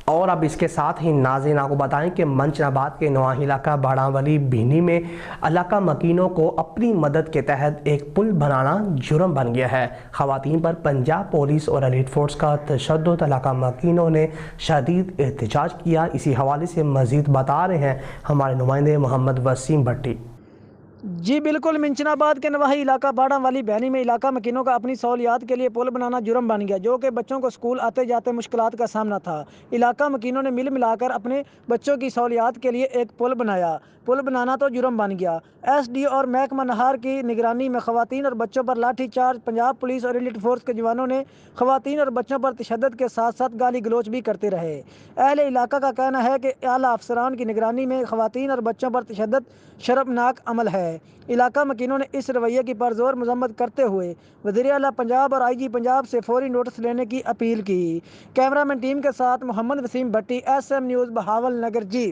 اور اب اس کے ساتھ ہی ناظرین آپ کو بتائیں کہ منچ آباد کے نواحی علاقہ باڑاولی بینی میں علاقہ مکینوں کو اپنی مدد کے تحت ایک پل بنانا جرم بن گیا ہے۔ خواتین پر پنجاب پولیس اور ایلیٹ فورس کا تشدد، علاقہ مکینوں نے شدید احتجاج کیا۔ اسی حوالے سے مزید بتا رہے ہیں ہمارے نمائندے محمد وسیم بھٹی۔ جی بالکل، منچن آباد کے نواحی علاقہ باڑا والی بہنی میں علاقہ مکینوں کا اپنی سہولیات کے لیے پل بنانا جرم بن گیا، جو کہ بچوں کو سکول آتے جاتے مشکلات کا سامنا تھا۔ علاقہ مکینوں نے ملا کر اپنے بچوں کی سہولیات کے لیے ایک پل بنایا۔ پل بنانا تو جرم بن گیا۔ ایس ڈی اور محکمہ نہار کی نگرانی میں خواتین اور بچوں پر لاٹھی چارج۔ پنجاب پولیس اور ایلیٹ فورس کے جوانوں نے خواتین اور بچوں پر تشدد کے ساتھ ساتھ گالی گلوچ بھی کرتے رہے۔ اہل علاقہ کا کہنا ہے کہ اعلیٰ افسران کی نگرانی میں خواتین اور بچوں پر تشدد شرمناک عمل ہے۔ علاقہ مکینوں نے اس رویے کی پرزور مذمت کرتے ہوئے وزیر اعلیٰ پنجاب اور آئی جی پنجاب سے فوری نوٹس لینے کی اپیل کی۔ کیمرہ مین ٹیم کے ساتھ Muhammad Waseem Bhatti, S M news, Bahawalnagar. جی